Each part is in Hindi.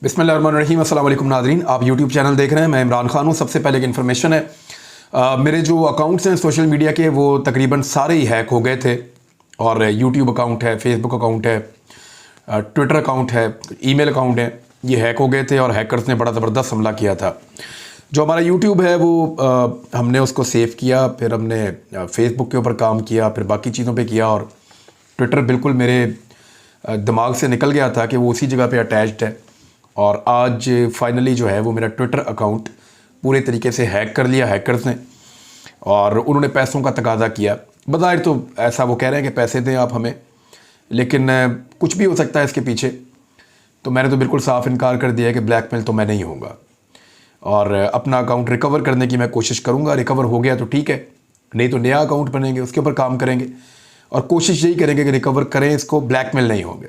बिस्मिल्लाहिर्रहमानिर्रहीम। अस्सलाम वालेकुम नाज़रीन, आप यूट्यूब चैनल देख रहे हैं। मैं इमरान खान हूँ। सबसे पहले एक इन्फॉर्मेशन है, मेरे जो अकाउंट्स हैं सोशल मीडिया के वो तकरीबन सारे ही हैक हो गए थे। और यूट्यूब अकाउंट है, फेसबुक अकाउंट है, ट्विटर अकाउंट है, ईमेल अकाउंट है, ये हैक हो गए थे और हैकर्स ने बड़ा ज़बरदस्त हमला किया था। जो हमारा यूट्यूब है वो हमने उसको सेव किया, फिर हमने फेसबुक के ऊपर काम किया, फिर बाकी चीज़ों पे किया। और ट्विटर बिल्कुल मेरे दिमाग से निकल गया था कि वो उसी जगह पे अटैच्ड है। और आज फाइनली जो है वो मेरा ट्विटर अकाउंट पूरे तरीके से हैक कर लिया हैकर्स ने, और उन्होंने पैसों का तकाजा किया। बज़ाहिर तो ऐसा वो कह रहे हैं कि पैसे दें आप हमें, लेकिन कुछ भी हो सकता है इसके पीछे। तो मैंने तो बिल्कुल साफ इनकार कर दिया है कि ब्लैकमेल तो मैं नहीं होऊंगा, और अपना अकाउंट रिकवर करने की मैं कोशिश करूंगा। रिकवर हो गया तो ठीक है, नहीं तो नया अकाउंट बनेंगे, उसके ऊपर काम करेंगे और कोशिश यही करेंगे कि रिकवर करें इसको, ब्लैकमेल नहीं होंगे।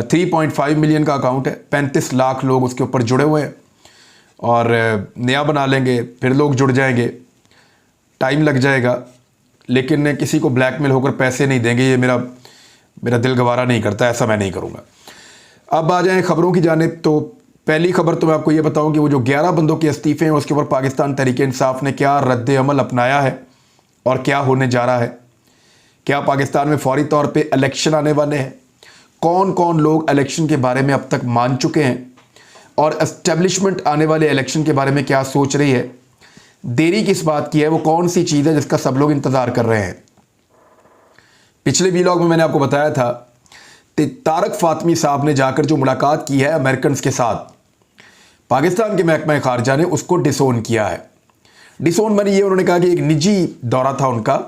3.5 मिलियन का अकाउंट है, 35 लाख लोग उसके ऊपर जुड़े हुए हैं, और नया बना लेंगे, फिर लोग जुड़ जाएंगे, टाइम लग जाएगा, लेकिन किसी को ब्लैकमेल होकर पैसे नहीं देंगे। ये मेरा दिल गवारा नहीं करता, ऐसा मैं नहीं करूँगा। अब आ जाएं खबरों की जानिब। तो पहली खबर तो मैं आपको ये बताऊं कि वो जो 11 बंदों के इस्तीफ़े हैं उसके ऊपर पाकिस्तान तहरीक इंसाफ ने क्या रद्द अमल अपनाया है और क्या होने जा रहा है। क्या पाकिस्तान में फौरी तौर पे इलेक्शन आने वाले हैं, कौन कौन लोग इलेक्शन के बारे में अब तक मान चुके हैं, और एस्टेब्लिशमेंट आने वाले इलेक्शन के बारे में क्या सोच रही है, देरी किस बात की है, वो कौन सी चीज़ है जिसका सब लोग इंतज़ार कर रहे हैं। पिछले वीलॉग में मैंने आपको बताया था कि तारक फातमी साहब ने जाकर जो मुलाकात की है अमेरिकन के साथ, पाकिस्तान के महकमा खारजा ने उसको डिसोन किया है। डिसोन मानी ये, उन्होंने कहा कि एक निजी दौरा था उनका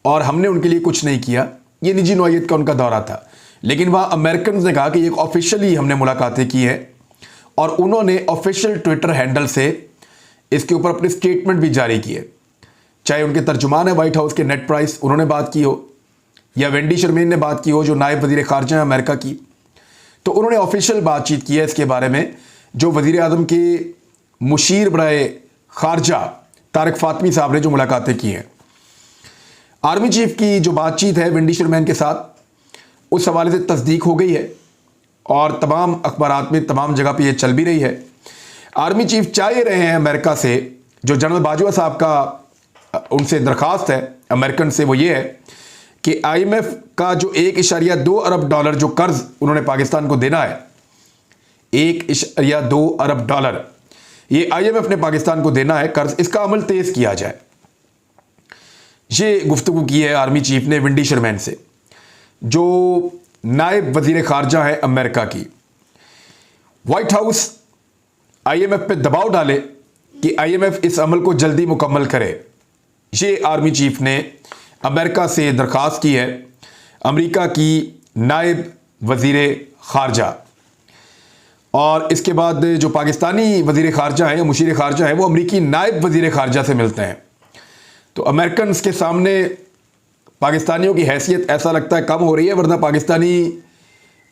और हमने उनके लिए कुछ नहीं किया, ये निजी नौयत का उनका दौरा था। लेकिन वहाँ अमेरिकन ने कहा कि एक ऑफिशियली हमने मुलाकातें की है, और उन्होंने ऑफिशियल ट्विटर हैंडल से इसके ऊपर अपने स्टेटमेंट भी जारी किए। चाहे उनके तर्जुमान है वाइट हाउस के नेड प्राइस, उन्होंने बात की हो, या वेंडी शर्मीन ने बात की हो जो नायब वज़ीर ख़ारजा है अमेरिका की, तो उन्होंने ऑफिशियल बातचीत की है इसके बारे में। जो वज़ीर आज़म के मुशीर बराए ख़ारजा तारक फातमी साहब ने जो मुलाकातें की हैं, आर्मी चीफ की जो बातचीत है वेंडी शर्मीन के साथ, उस हवाले से तस्दीक हो गई है और तमाम अखबारात में तमाम जगह पे ये चल भी रही है। आर्मी चीफ चाह रहे हैं अमेरिका से, जो जनरल बाजवा साहब का उनसे दरख्वास्त है अमेरिकन से, वो ये है कि IMF का जो 1.2 अरब डॉलर जो कर्ज उन्होंने पाकिस्तान को देना है, 1.2 अरब डॉलर ये IMF ने पाकिस्तान को देना है कर्ज, इसका अमल तेज किया जाए। ये गुफ्तगू की है आर्मी चीफ ने वेंडी शर्मीन से, जो नायब वज़ीर ख़ारजा है अमेरिका की। वाइट हाउस IMF पे दबाव डाले कि IMF इस अमल को जल्दी मुकम्मल करे, ये आर्मी चीफ ने अमेरिका से दरख्वास्त की है, अमेरिका की नायब वज़ीर ख़ारजा। और इसके बाद जो पाकिस्तानी वज़ीर ख़ारजा है या मुशीर ख़ारजा है, वो अमेरिकी नायब वज़ीर ख़ारजा से मिलते हैं। तो अमेरिकन के सामने पाकिस्तानियों की हैसियत ऐसा लगता है कम हो रही है, वरना पाकिस्तानी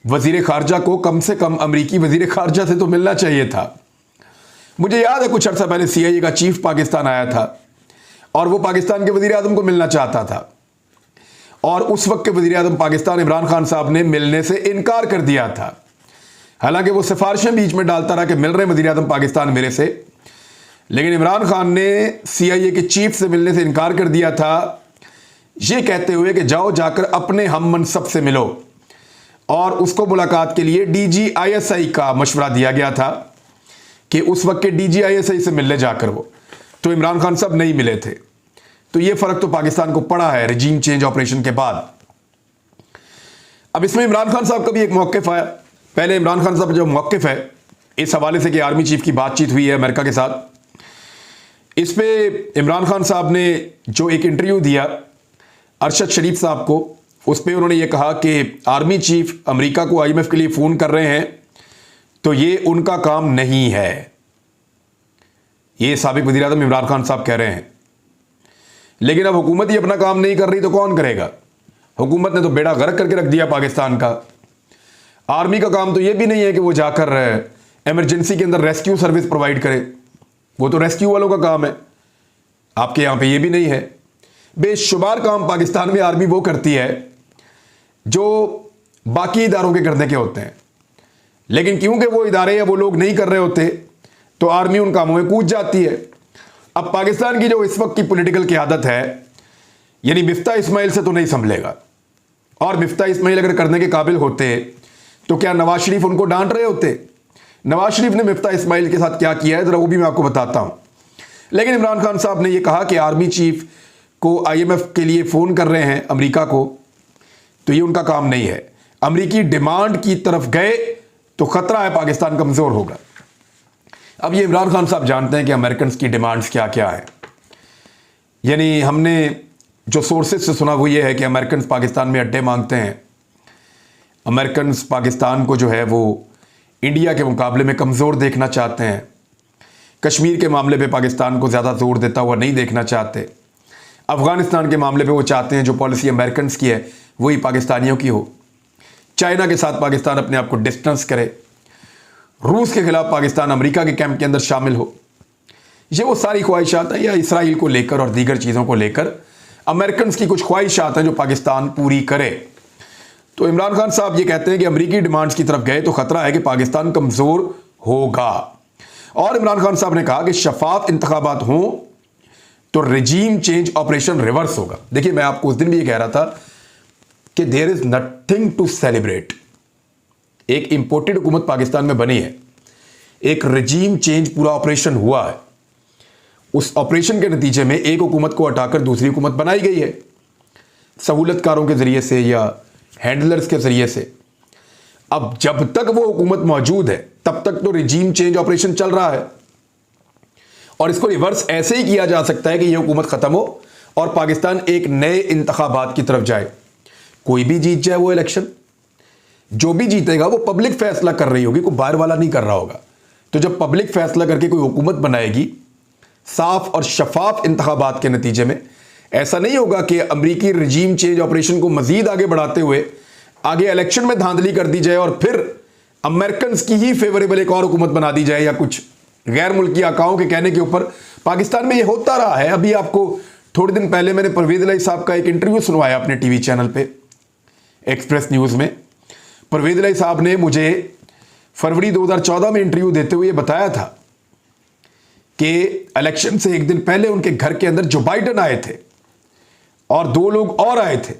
वज़ीर ख़ारजा को कम से कम अमेरिकी वज़ीर ख़ारजा से तो मिलना चाहिए था। मुझे याद है कुछ अर्सा पहले CIA का चीफ पाकिस्तान आया था और वो पाकिस्तान के वज़ीर आज़म को मिलना चाहता था, और उस वक्त के वज़ीर आज़म पाकिस्तान इमरान खान साहब ने मिलने से इनकार कर दिया था। हालांकि वो सिफारिशें बीच में डालता रहा कि मिल रहे वज़ीर आज़म पाकिस्तान मेरे से, लेकिन इमरान खान ने CIA के चीफ से मिलने से इनकार कर दिया था, ये कहते हुए कि जाओ जाकर अपने हम मनसब से मिलो। और उसको मुलाकात के लिए DG ISI का मशवरा दिया गया था कि उस वक्त के DG ISI से मिलने जाकर वो, तो इमरान खान साहब नहीं मिले थे। तो ये फ़र्क तो पाकिस्तान को पड़ा है रजीम चेंज ऑपरेशन के बाद। अब इसमें इमरान खान साहब का भी एक मौक़िफ़ आया। पहले इमरान खान साहब जो मौक़िफ़ है इस हवाले से कि आर्मी चीफ की बातचीत हुई है अमेरिका के साथ, इस पर इमरान खान साहब ने जो एक इंटरव्यू दिया अरशद शरीफ साहब को, उस पर उन्होंने ये कहा कि आर्मी चीफ अमेरिका को IMF के लिए फ़ोन कर रहे हैं तो ये उनका काम नहीं है। ये साबिक वज़ीर आज़म इमरान खान साहब कह रहे हैं। लेकिन अब हुकूमत ही अपना काम नहीं कर रही तो कौन करेगा? हुकूमत ने तो बेड़ा गर्क करके रख दिया पाकिस्तान का। आर्मी का काम तो ये भी नहीं है कि वो जाकर इमरजेंसी के अंदर रेस्क्यू सर्विस प्रोवाइड करे, वो तो रेस्क्यू वालों का काम है। आपके यहाँ पे ये भी नहीं है। बेशुमार काम पाकिस्तान में आर्मी वो करती है जो बाकी इदारों के करने के होते हैं, लेकिन क्योंकि वो इदारे या वो लोग नहीं कर रहे होते तो आर्मी उन कामों में कूद जाती है। अब पाकिस्तान की जो इस वक्त की पॉलिटिकल क़यादत है, यानी मिफ्ता इस्माइल से तो नहीं संभलेगा। और मिफ्ता इस्माइल अगर करने के काबिल होते तो क्या नवाज शरीफ उनको डांट रहे होते? नवाज शरीफ ने मिफ्ता इस्माइल के साथ क्या किया है जरा वो भी मैं आपको बताता हूं। लेकिन इमरान खान साहब ने यह कहा कि आर्मी चीफ को IMF के लिए फ़ोन कर रहे हैं अमेरिका को, तो ये उनका काम नहीं है। अमेरिकी डिमांड की तरफ गए तो खतरा है पाकिस्तान कमज़ोर होगा। अब ये इमरान खान साहब जानते हैं कि अमेरिकन की डिमांड्स क्या क्या है। यानी हमने जो सोर्सेज से सुना वो ये है कि अमेरिकन पाकिस्तान में अड्डे मांगते हैं। अमेरिकन पाकिस्तान को जो है वो इंडिया के मुकाबले में कमज़ोर देखना चाहते हैं। कश्मीर के मामले पे पाकिस्तान को ज़्यादा जोर देता हुआ नहीं देखना चाहते। अफ़गानिस्तान के मामले पे वो चाहते हैं जो पॉलिसी अमेरिकन की है वही पाकिस्तानियों की हो। चाइना के साथ पाकिस्तान अपने आप को डिस्टेंस करे। रूस के खिलाफ पाकिस्तान अमेरिका के कैंप के अंदर शामिल हो। ये वो सारी ख्वाहिशात हैं, या इसराइल को लेकर और दीगर चीज़ों को लेकर अमेरिकन की कुछ ख्वाहिशात हैं जो पाकिस्तान पूरी करे। तो इमरान खान साहब ये कहते हैं कि अमेरिकी डिमांड्स की तरफ गए तो खतरा है कि पाकिस्तान कमज़ोर होगा। और इमरान खान साहब ने कहा कि शफाफ इंतखाबात हों तो रजीम चेंज ऑपरेशन रिवर्स होगा। देखिए, मैं आपको उस दिन भी ये कह रहा था कि there is nothing to celebrate. एक इंपोर्टेड हुकूमत पाकिस्तान में बनी है, एक रजीम चेंज पूरा ऑपरेशन हुआ है। उस ऑपरेशन के नतीजे में एक हुकूमत को हटाकर दूसरी हुकूमत बनाई गई है, सहूलतकारों के जरिए से या हैंडलर्स के जरिए से। अब जब तक वो हुकूमत मौजूद है तब तक तो रजीम चेंज ऑपरेशन चल रहा है, और इसको रिवर्स ऐसे ही किया जा सकता है कि यह हुकूमत खत्म हो और पाकिस्तान एक नए इंतखाबात की तरफ जाए। कोई भी जीत जाए वो इलेक्शन, जो भी जीतेगा वो पब्लिक फैसला कर रही होगी, कोई बाहर वाला नहीं कर रहा होगा। तो जब पब्लिक फैसला करके कोई हुकूमत बनाएगी साफ और शफाफ इंतखाबात के नतीजे में, ऐसा नहीं होगा कि अमरीकी रजीम चेंज ऑपरेशन को मजीद आगे बढ़ाते हुए आगे इलेक्शन में धांधली कर दी जाए और फिर अमेरिकन की ही फेवरेबल एक और हुकूमत बना दी जाए, या कुछ गैर मुल्की आकाओं के कहने के ऊपर। पाकिस्तान में यह होता रहा है। अभी आपको थोड़े दिन पहले मैंने परवेज इलाही साहब का एक इंटरव्यू सुनवाया अपने टीवी चैनल पे एक्सप्रेस न्यूज़ में। परवेज इलाही साहब ने मुझे फरवरी 2014 में इंटरव्यू देते हुए बताया था कि इलेक्शन से एक दिन पहले उनके घर के अंदर जो बाइडन आए थे और दो लोग और आए थे,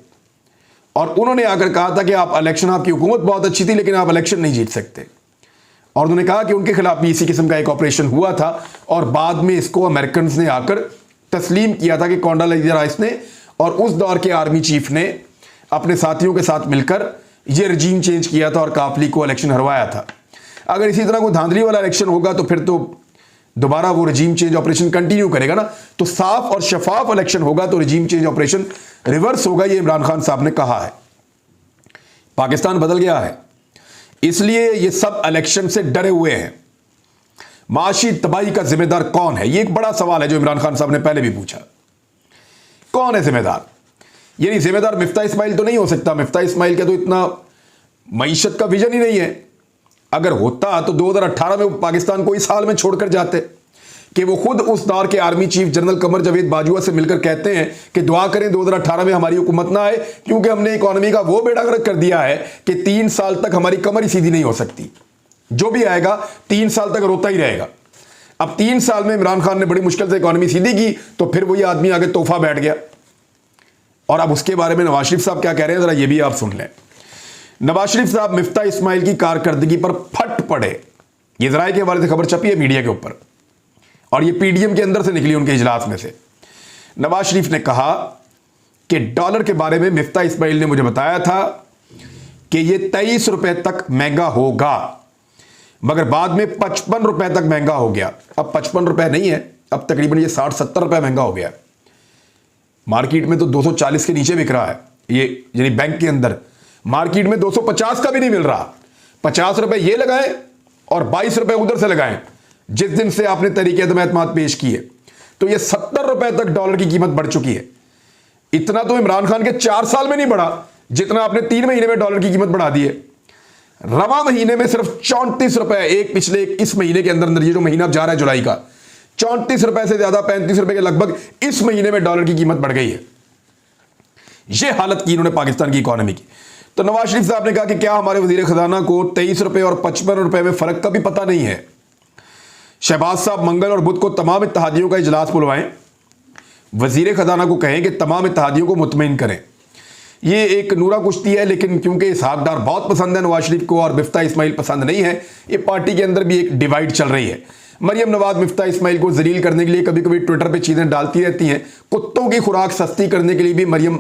और उन्होंने आकर कहा था कि आप इलेक्शन, आपकी हुकूमत बहुत अच्छी थी लेकिन आप इलेक्शन नहीं जीत सकते। और उन्होंने कहा कि उनके खिलाफ भी इसी किस्म का एक ऑपरेशन हुआ था और बाद में इसको अमेरिकन ने आकर तस्लीम किया था कि कोंडालीजा राइस ने और उस दौर के आर्मी चीफ ने अपने साथियों के साथ मिलकर यह रजीम चेंज किया था और काफली को इलेक्शन हरवाया था। अगर इसी तरह कोई धांधली वाला इलेक्शन होगा तो फिर तो दोबारा वो रजीम चेंज ऑपरेशन कंटिन्यू करेगा ना। तो साफ और शफाफ इलेक्शन होगा तो रजीम चेंज ऑपरेशन रिवर्स होगा, ये इमरान खान साहब ने कहा है। पाकिस्तान बदल गया है, इसलिए ये सब इलेक्शन से डरे हुए हैं। माशी तबाही का जिम्मेदार कौन है, ये एक बड़ा सवाल है जो इमरान खान साहब ने पहले भी पूछा। कौन है जिम्मेदार? यानी जिम्मेदार मिफ्ता इस्माइल तो नहीं हो सकता। मिफ्ता इस्माइल का तो इतना मईशत का विजन ही नहीं है। अगर होता तो 2018 में पाकिस्तान को इस हाल में छोड़कर जाते कि वो खुद उस दौर के army chief general Qamar Javed Bajwa से मिलकर कहते हैं कि दुआ करें 2018 में हमारी हुकूमत ना आए, क्योंकि हमने इकॉनमी का वो बेड़ा गर्क कर दिया है कि 3 साल तक हमारी कमर ही सीधी नहीं हो सकती। जो भी आएगा 3 साल तक रोता ही रहेगा। अब 3 साल में इमरान खान ने बड़ी मुश्किल से इकॉनमी सीधी की तो फिर वही आदमी आगे तोहफा बैठ गया। और अब उसके बारे में नवाज शरीफ साहब क्या कह रहे हैं, जरा ये भी आप सुन लें। नवाज शरीफ साहब मिफ्ता इस्माइल की कारकर्दगी पर फट पड़े। ये जराये के हवाले से खबर छपी है मीडिया के ऊपर, और ये पीडीएम के अंदर से निकली उनके इजलास में से। नवाज शरीफ ने कहा कि डॉलर के बारे में मिफ्ता इस्माइल ने मुझे बताया था कि ये 23 रुपए तक महंगा होगा, मगर बाद में 55 रुपए तक महंगा हो गया। अब 55 रुपए नहीं है, अब तकरीबन ये 60-70 रुपए महंगा हो गया। मार्केट में तो 240 के नीचे बिक रहा है ये, यानी बैंक के अंदर मार्केट में 250 का भी नहीं मिल रहा। 50 रुपए ये लगाएं और 22 रुपए उधर से लगाएं जिस दिन से आपने तरीके एतमाद पेश किए, तो ये 70 रुपए तक डॉलर की कीमत बढ़ चुकी है। इतना तो इमरान खान के 4 साल में नहीं बढ़ा जितना आपने 3 महीने में डॉलर की कीमत बढ़ा दी है। रवा महीने में सिर्फ 34 रुपए, एक पिछले इस महीने के अंदर अंदर, ये जो महीना अब जा रहा है जुलाई का, 34 रुपए से ज्यादा 35 रुपए के लगभग इस महीने में डॉलर की कीमत बढ़ गई है। यह हालत की इन्होंने पाकिस्तान की इकोनॉमी की। तो नवाज शरीफ साहब ने कहा कि क्या हमारे वजीर खजाना को 23 रुपए और 55 रुपए में फर्क का भी पता नहीं है? शहबाज साहब मंगल और बुध को तमाम इत्तेहादियों का इजलास बुलवाएं, वजीर खजाना को कहें कि तमाम इत्तेहादियों को मुतमईन करें। ये एक नूरा कुश्ती है, लेकिन क्योंकि इसहाक डार बहुत पसंद है नवाज शरीफ को और मिफ्ता इस्माइल पसंद नहीं है, ये पार्टी के अंदर भी एक डिवाइड चल रही है। मरियम नवाज मिफ्ता इस्माइल को जलील करने के लिए कभी कभी ट्विटर पे चीजें डालती रहती हैं। कुत्तों की खुराक सस्ती करने के लिए भी मरियम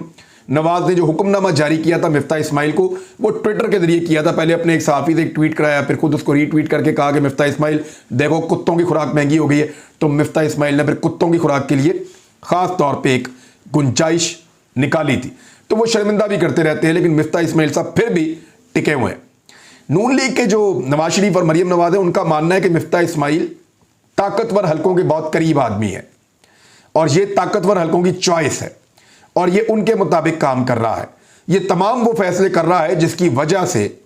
नवाज ने जो हुक्मनामा जारी किया था मिफ्ता इस्माइल को, वो ट्विटर के जरिए किया था। पहले अपने एक सहाफी से एक ट्वीट कराया, फिर खुद उसको रीट्वीट करके कहा कि मिफ्ता इस्माइल देखो कुत्तों की खुराक महंगी हो गई है। तो मिफ्ता इस्माइल ने फिर कुत्तों की खुराक के लिए खास तौर पर एक गुंजाइश निकाली थी। तो वो शर्मिंदा भी करते रहते हैं, लेकिन मिफ्ता इस्माइल साहब फिर भी टिके हुए हैं। नून लीग के जो नवाज शरीफ और मरियम नवाज है, उनका मानना है कि मिफ्ता इस्माइल ताकतवर हलकों के बहुत करीब आदमी है और ये ताकतवर हलकों की चॉइस है और ये उनके मुताबिक काम कर रहा है। ये तमाम वो फैसले कर रहा है जिसकी वजह से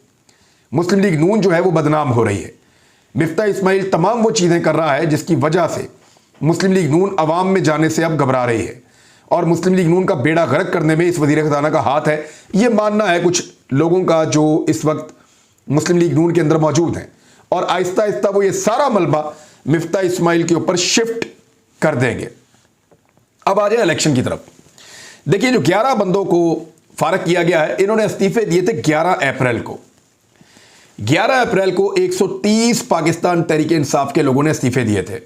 मुस्लिम लीग नून जो है वो बदनाम हो रही है। मिफ्ता इस्माइल तमाम वो चीज़ें कर रहा है जिसकी वजह से मुस्लिम लीग नून अवाम में जाने से अब घबरा रही है और मुस्लिम लीग नून का बेड़ा गर्क करने में इस वजीर खजाना का हाथ है। ये मानना है कुछ लोगों का जो इस वक्त मुस्लिम लीग नून के अंदर मौजूद हैं और आहिस्ता आहिस्ता वो ये सारा मलबा मिफ्ता इस्माइल के ऊपर शिफ्ट कर देंगे। अब आ जाए इलेक्शन की तरफ। देखिए, जो 11 बंदों को फारग किया गया है, इन्होंने इस्तीफे दिए थे 11 अप्रैल को। 11 अप्रैल को 130 पाकिस्तान तहरीक इंसाफ के लोगों ने इस्तीफे दिए थे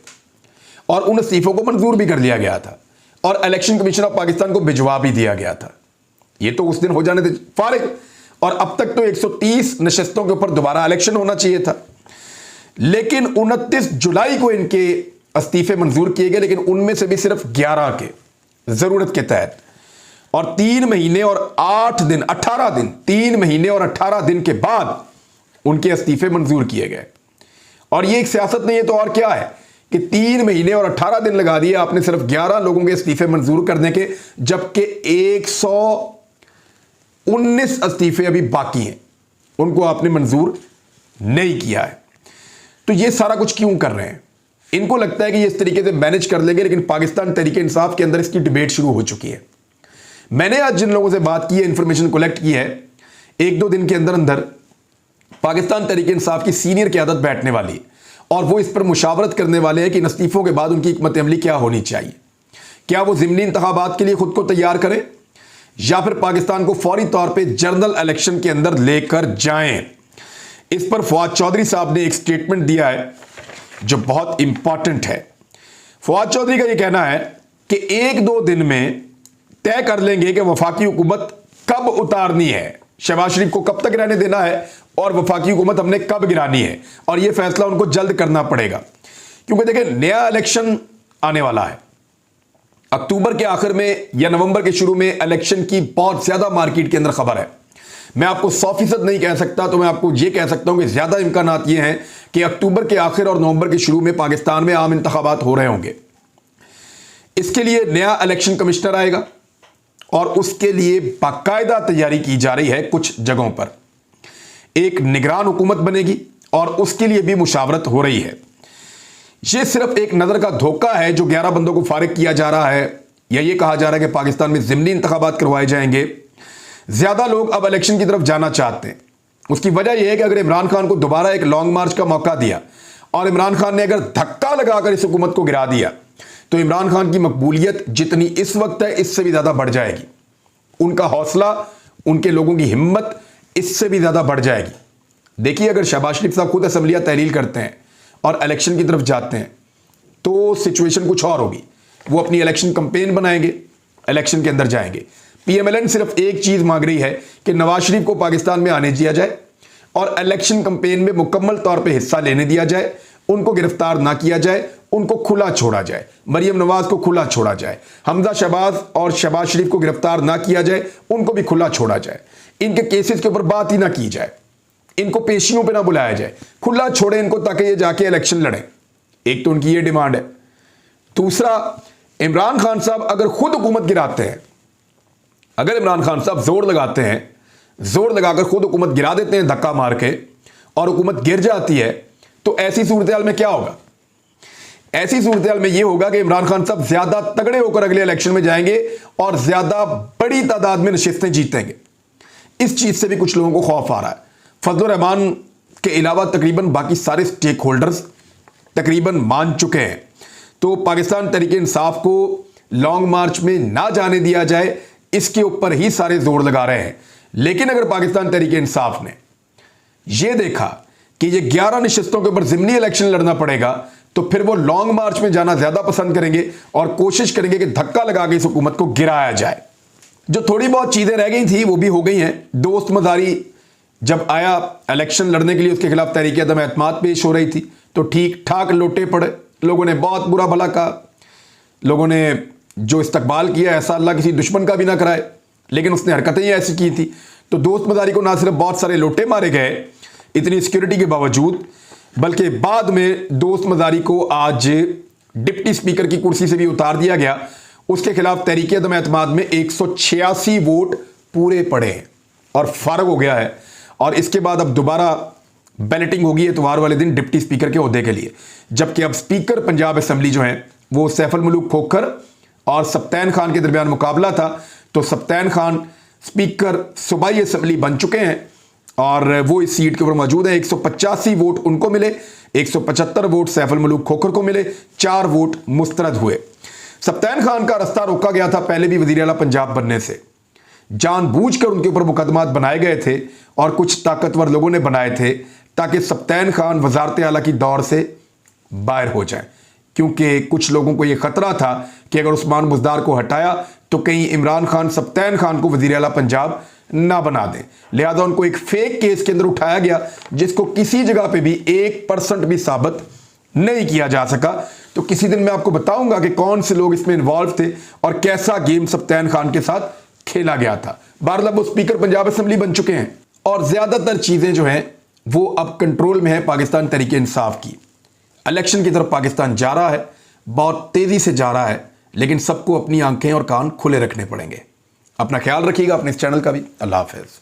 और उन इस्तीफों को मंजूर भी कर लिया गया था और इलेक्शन कमीशन ऑफ पाकिस्तान को भिजवा भी दिया गया था। ये तो उस दिन हो जाने थे फारिग और अब तक तो 130 नशस्तों के ऊपर दोबारा इलेक्शन होना चाहिए था। लेकिन 29 जुलाई को इनके इस्तीफे मंजूर किए गए, लेकिन उनमें से भी सिर्फ 11 के जरूरत के तहत और 3 महीने और 8 दिन 18 दिन 3 महीने और 18 दिन के बाद उनके इस्तीफे मंजूर किए गए। और ये एक सियासत नहीं है तो और क्या है कि 3 महीने और 18 दिन लगा दिए आपने सिर्फ 11 लोगों के इस्तीफे मंजूर करने के, जबकि 119 इस्तीफे अभी बाकी हैं, उनको आपने मंजूर नहीं किया है। तो ये सारा कुछ क्यों कर रहे हैं? इनको लगता है कि ये इस तरीके से मैनेज कर लेंगे, लेकिन पाकिस्तान तहरीक इंसाफ के अंदर इसकी डिबेट शुरू हो चुकी है। मैंने आज जिन लोगों से बात की है, इंफॉर्मेशन कलेक्ट की है, 1-2 दिन के अंदर अंदर पाकिस्तान तहरीक इंसाफ की सीनियर क़यादत बैठने वाली है और वो इस पर मुशावरत करने वाले हैं कि इन इस्तीफों के बाद उनकी हिकमत अमली क्या होनी चाहिए। क्या वो ज़िमनी इंतखाबात के लिए खुद को तैयार करें या फिर पाकिस्तान को फौरी तौर पर जनरल इलेक्शन के अंदर लेकर जाएं। इस पर फवाद चौधरी साहब ने एक स्टेटमेंट दिया है जो बहुत इंपॉर्टेंट है। फवाद चौधरी का यह कहना है कि 1-2 दिन में तय कर लेंगे कि वफाकी हुकूमत कब उतारनी है, शहबाज शरीफ को कब तक रहने देना है और वफाकी हुकूमत हमने कब गिरानी है, और यह फैसला उनको जल्द करना पड़ेगा। क्योंकि देखिए, नया इलेक्शन आने वाला है। अक्टूबर के आखिर में या नवंबर के शुरू में इलेक्शन की बहुत ज्यादा मार्केट के अंदर खबर है। मैं आपको 100% नहीं कह सकता, तो मैं आपको यह कह सकता हूं कि ज्यादा इम्कानात यह हैं कि अक्टूबर के आखिर और नवंबर के शुरू में पाकिस्तान में आम इंतखाबात हो रहे होंगे। इसके लिए नया इलेक्शन कमिश्नर आएगा और उसके लिए बाकायदा तैयारी की जा रही है। कुछ जगहों पर एक निगरान हुकूमत बनेगी और उसके लिए भी मुशावरत हो रही है। यह सिर्फ एक नजर का धोखा है जो 11 बंदों को फारिग किया जा रहा है, या यह कहा जा रहा है कि पाकिस्तान में ज़िमनी इंतखाबात करवाए जाएंगे। ज्यादा लोग अब इलेक्शन की तरफ जाना चाहते हैं। उसकी वजह यह है कि अगर इमरान खान को दोबारा एक लॉन्ग मार्च का मौका दिया और इमरान खान ने अगर धक्का लगाकर इस हुकूमत को गिरा दिया, तो इमरान खान की मकबूलियत जितनी इस वक्त है इससे भी ज्यादा बढ़ जाएगी। उनका हौसला, उनके लोगों की हिम्मत इससे भी ज्यादा बढ़ जाएगी। देखिए, अगर शहबाज शरीफ साहब खुद असम्बलियां तहलील करते हैं और इलेक्शन की तरफ जाते हैं तो सिचुएशन कुछ और होगी। वो अपनी इलेक्शन कैंपेन बनाएंगे, इलेक्शन के अंदर जाएंगे। पीएमएलएन सिर्फ एक चीज मांग रही है कि नवाज शरीफ को पाकिस्तान में आने दिया जाए और इलेक्शन कैंपेन में मुकम्मल तौर पे हिस्सा लेने दिया जाए। उनको गिरफ्तार ना किया जाए, उनको खुला छोड़ा जाए। मरियम नवाज को खुला छोड़ा जाए, हमजा शहबाज और शहबाज शरीफ को गिरफ्तार ना किया जाए, उनको भी खुला छोड़ा जाए। इनके केसेस के ऊपर बात ही ना की जाए, इनको पेशियों पे ना बुलाया जाए, खुला छोड़े इनको ताकि ये जाके इलेक्शन लड़ें। एक तो उनकी ये डिमांड है। दूसरा, इमरान खान साहब अगर खुद हुकूमत गिराते हैं, अगर इमरान खान साहब जोर लगाते हैं, जोर लगाकर खुद हुकूमत गिरा देते हैं धक्का मार के, और हुकूमत गिर जाती है, तो ऐसी सूरत में क्या होगा? ऐसी सूरत में यह होगा कि इमरान खान साहब ज्यादा तगड़े होकर अगले इलेक्शन में जाएंगे और ज्यादा बड़ी तादाद में नशिस्तें जीतेंगे। इस चीज़ से भी कुछ लोगों को खौफ आ रहा है। फजलुर रहमान के अलावा तकरीबन बाकी सारे स्टेक होल्डर्स तकरीबन मान चुके हैं। तो पाकिस्तान तहरीक इंसाफ को लॉन्ग मार्च में ना जाने दिया जाए, इसके ऊपर ही सारे जोर लगा रहे हैं। लेकिन अगर पाकिस्तान तहरीक इंसाफ ने यह देखा कि ये 11 नशिस्तों के ऊपर ज़िमनी इलेक्शन लड़ना पड़ेगा, तो फिर वो लॉन्ग मार्च में जाना ज्यादा पसंद करेंगे और कोशिश करेंगे कि धक्का लगा के इस हुकूमत को गिराया जाए। जो थोड़ी बहुत चीजें रह गई थी वो भी हो गई हैं। दोस्त मजारी जब आया इलेक्शन लड़ने के लिए, उसके खिलाफ तहरीक अदम एतमाद पेश हो रही थी, तो ठीक ठाक लोटे पड़े। लोगों ने बहुत बुरा भला कहा, लोगों ने जो इस्तकबाल किया ऐसा अल्लाह किसी दुश्मन का भी ना कराए, लेकिन उसने हरकतें ही ऐसी की थी। तो दोस्त मजारी को ना सिर्फ बहुत सारे लोटे मारे गए इतनी सिक्योरिटी के बावजूद, बल्कि बाद में दोस्त मजारी को आज डिप्टी स्पीकर की कुर्सी से भी उतार दिया गया। उसके खिलाफ तहरीक अदम एतमाद में 186 वोट पूरे पड़े हैं और फारग हो गया है। और इसके बाद अब दोबारा बैलेटिंग होगी इतवार वाले दिन डिप्टी स्पीकर के ओहदे के लिए, जबकि अब स्पीकर पंजाब असम्बली जो है वो सैफुल मुलूक खोखर और सप्तान खान के दरमियान मुकाबला था। तो सप्तान खान स्पीकर सूबाई असम्बली बन चुके हैं और वो इस सीट के ऊपर मौजूद है। 185 वोट उनको मिले, 175 वोट सैफुल मुलूक खोखर को मिले, 4 वोट मुस्तरद हुए। सप्तान खान का रास्ता रोका गया था पहले भी वजीर आला पंजाब बनने से, जानबूझकर उनके ऊपर मुकदमात बनाए गए थे और कुछ ताकतवर लोगों ने बनाए थे ताकि सप्तान खान वजारत आला की दौर से बाहर हो जाए, क्योंकि कुछ लोगों को यह खतरा था कि अगर उस्मान बुज़दार को हटाया तो कहीं इमरान खान सप्तान खान को वजीर आला पंजाब ना बना दें। लिहाजा उनको एक फेक केस के अंदर उठाया गया जिसको किसी जगह पे भी 1% भी साबित नहीं किया जा सका। तो किसी दिन मैं आपको बताऊंगा कि कौन से लोग इसमें इन्वॉल्व थे और कैसा गेम सप्तान खान के साथ खेला गया था। बहरहाल वो स्पीकर पंजाब असेंबली बन चुके हैं और ज्यादातर चीजें जो हैं वो अब कंट्रोल में है पाकिस्तान तहरीक इंसाफ की। इलेक्शन की तरफ पाकिस्तान जा रहा है, बहुत तेजी से जा रहा है, लेकिन सबको अपनी आंखें और कान खुले रखने पड़ेंगे। अपना ख्याल रखिएगा, अपने इस चैनल का भी। अल्लाह हाफिज।